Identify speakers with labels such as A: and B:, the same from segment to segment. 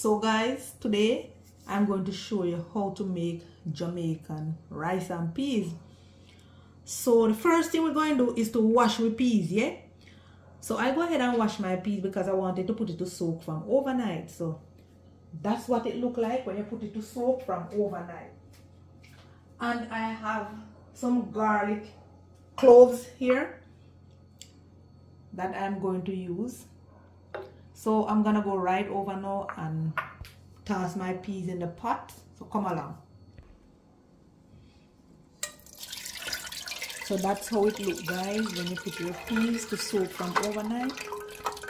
A: So guys, today I'm going to show you how to make Jamaican rice and peas. So the first thing we're going to do is to wash the peas, yeah? So I go ahead and wash my peas because I wanted to put it to soak from overnight. So that's what it look like when you put it to soak from overnight. And I have some garlic cloves here that I'm going to use. So I'm gonna go right over now and toss my peas in the pot. So come along. So that's how it look, guys, when you put your peas to soak from overnight.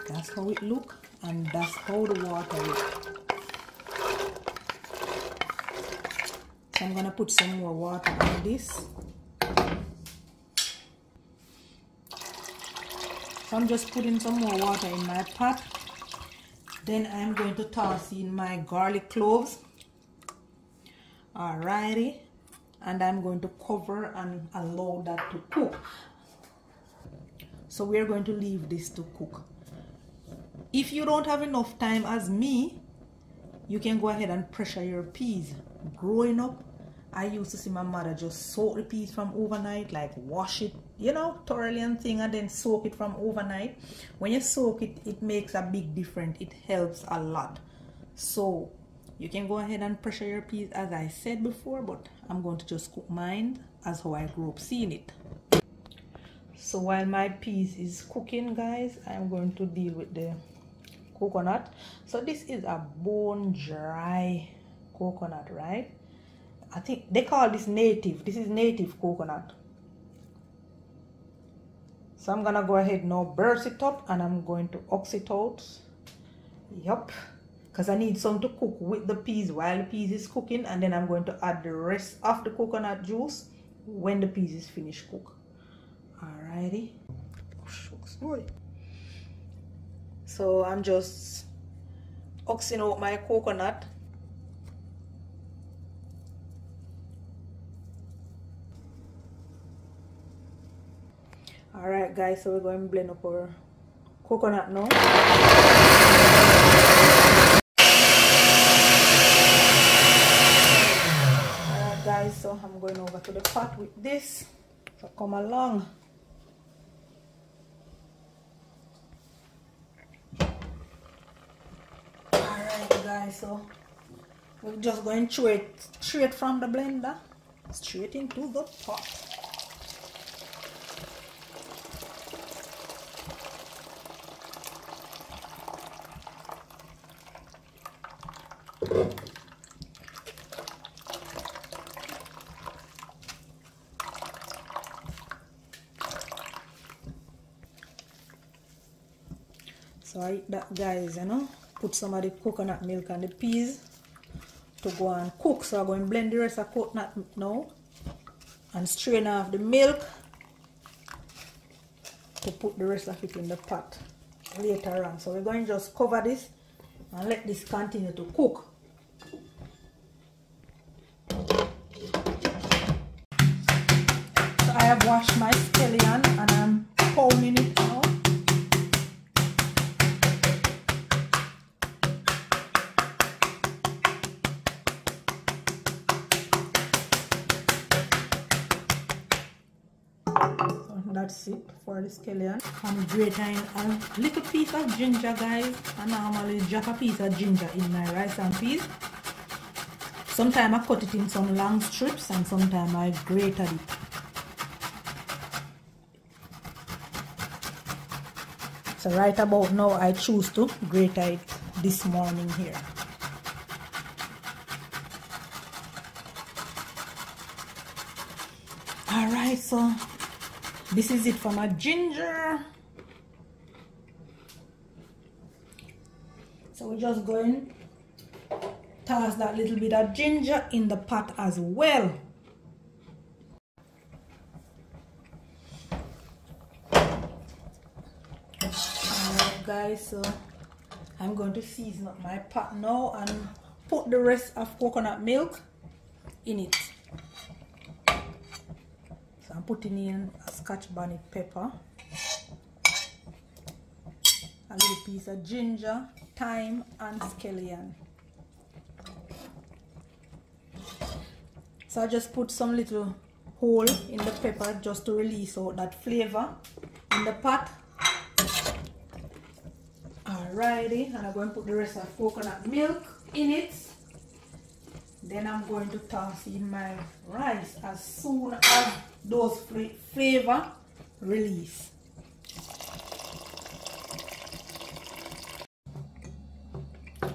A: That's how it look, and that's how the water look. So I'm gonna put some more water on this. So I'm just putting some more water in my pot. Then I'm going to toss in my garlic cloves. Alrighty. And I'm going to cover and allow that to cook. So we're going to leave this to cook. If you don't have enough time as me, you can go ahead and pressure your peas. Growing up, I used to see my mother just soak the peas from overnight, like wash it, you know, thoroughly and thing, and then soak it from overnight. When you soak it, it makes a big difference. It helps a lot. So you can go ahead and pressure your peas as I said before, but I'm going to just cook mine as how I grew up seeing it. So while my peas is cooking, guys, I'm going to deal with the coconut. So this is a bone dry coconut, right? I think they call this native. This is native coconut. So I'm gonna go ahead now, burst it up, and I'm going to ox it out. Yup. Because I need some to cook with the peas while the peas is cooking, and then I'm going to add the rest of the coconut juice when the peas is finished cook. Alrighty. Oh, shucks, boy. So I'm just oxing out my coconut. Alright guys, so we're going to blend up our coconut now. Alright guys, so I'm going over to the pot with this. So come along. Alright guys, so we're just going to throw it straight from the blender, straight into the pot. So I eat that, guys, you know, put some of the coconut milk and the peas to go and cook. So I'm going to blend the rest of coconut now and strain off the milk to put the rest of it in the pot later on. So we're going to just cover this and let this continue to cook. So I have washed my scallion and I'm pounding it now. So that's it for the scallion. I'm grating a little piece of ginger, guys. I normally drop a piece of ginger in my rice and peas. Sometimes I cut it in some long strips and sometimes I grated it. So right about now I choose to grate it this morning here. Alright, so this is it for my ginger. So we're just going to toss that little bit of ginger in the pot as well. Alright guys, so I'm going to season up my pot now and put the rest of coconut milk in it. So I'm putting in a Scotch bonnet pepper, a little piece of ginger, thyme and scallion. So I just put some little hole in the pepper just to release out that flavor in the pot. Alrighty, and I'm going to put the rest of coconut milk in it. Then I'm going to toss in my rice as soon as those flavor release.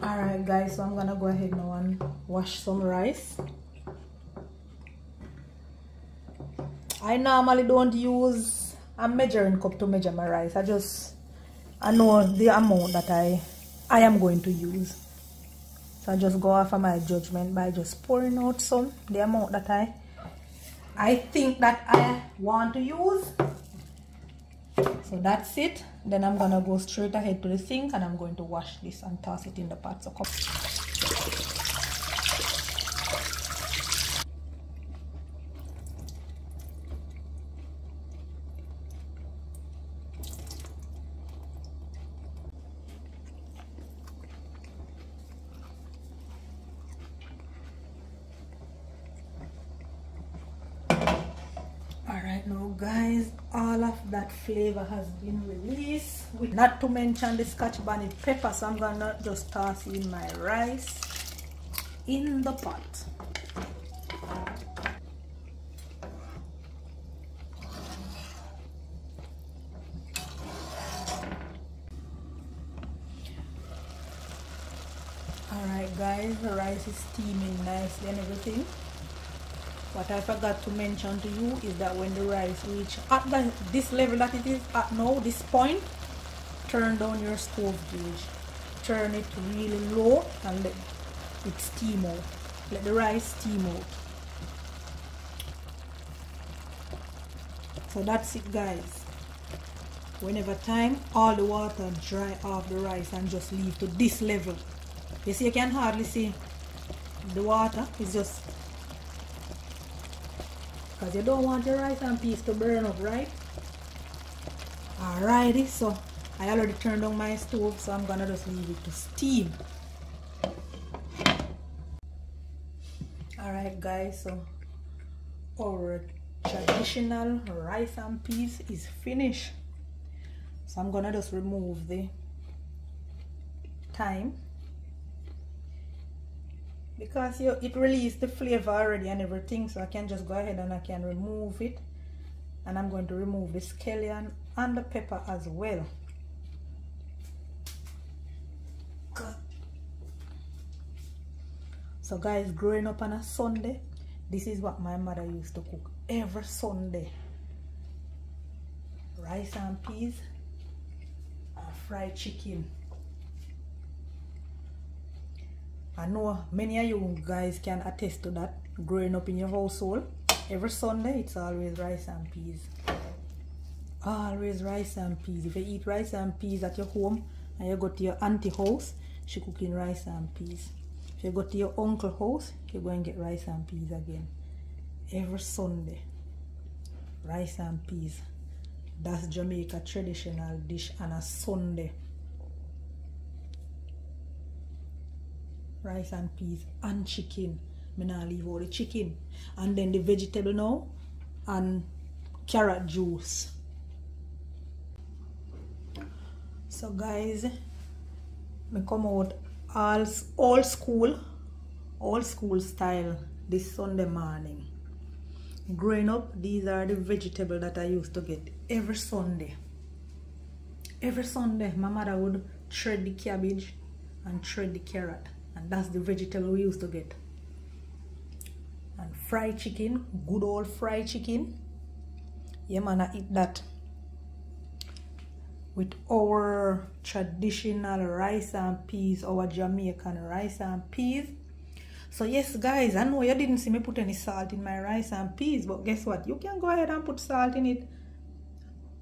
A: Alright guys, so I'm gonna go ahead now and wash some rice. I normally don't use a measuring cup to measure my rice. I know the amount that I am going to use. So I just go off of my judgment by just pouring out the amount that I think that I want to use. So that's it. Then I'm gonna go straight ahead to the sink and I'm going to wash this and toss it in the pot. So come. Alright, now guys, all of that flavor has been released, not to mention the scotch bonnet pepper. So I'm gonna just toss in my rice in the pot. Alright guys, the rice is steaming nicely and everything. What I forgot to mention to you is that when the rice reach at this level that it is at now, this point, turn down your stove gauge. Turn it really low and let it steam out. Let the rice steam out. So that's it guys. Whenever time, all the water dry off the rice and just leave to this level. You see, you can hardly see the water. It's just because you don't want your rice and peas to burn up, right? Alrighty, so I already turned on my stove, so I'm gonna just leave it to steam. Alright guys, so our traditional rice and peas is finished. So I'm gonna just remove the thyme, because it released the flavor already and everything, so I can just go ahead and I can remove it. And I'm going to remove the scallion and the pepper as well. So guys, growing up on a Sunday, this is what my mother used to cook every Sunday: rice and peas and fried chicken. I know many of you guys can attest to that. Growing up in your household, every Sunday it's always rice and peas. Always rice and peas. If you eat rice and peas at your home and you go to your auntie house, she cooking rice and peas. If you go to your uncle house, you go and get rice and peas again. Every Sunday, rice and peas. That's Jamaica traditional dish on a Sunday. Rice and peas and chicken. Me nah leave out the chicken. And then the vegetable now and carrot juice. So guys, me come out all school style this Sunday morning. Growing up, these are the vegetables that I used to get every Sunday. Every Sunday my mother would shred the cabbage and shred the carrot. And that's the vegetable we used to get. And fried chicken, good old fried chicken. Yeah man, I eat that with our traditional rice and peas, our Jamaican rice and peas. So yes guys, I know you didn't see me put any salt in my rice and peas, but guess what? You can go ahead and put salt in it.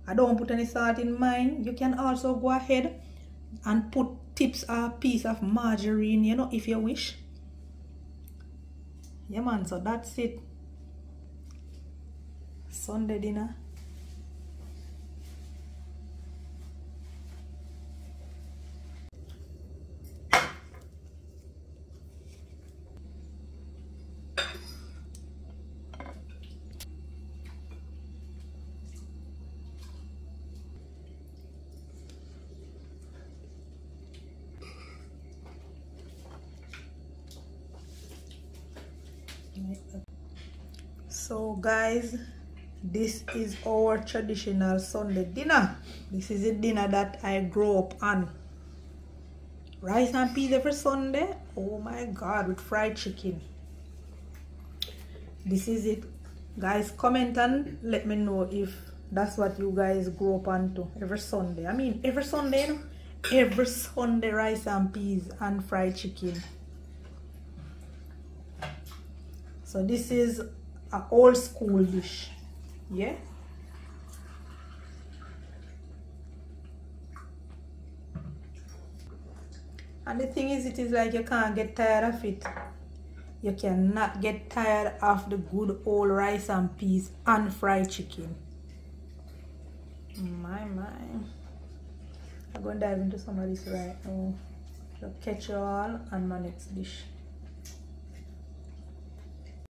A: I don't put any salt in mine. You can also go ahead and put tips or piece of margarine, you know, if you wish. Yeah man, so that's it. Sunday dinner. So guys, this is our traditional Sunday dinner. This is the dinner that I grew up on. Rice and peas every Sunday. Oh my God, with fried chicken. This is it. Guys, comment and let me know if that's what you guys grew up onto every Sunday. I mean, every Sunday, you know? Every Sunday, rice and peas and fried chicken. So this is an old school dish. Yeah. And the thing is, it is like you can't get tired of it. You cannot get tired of the good old rice and peas and fried chicken. My. I'm going to dive into some of this right now. So catch you all on my next dish.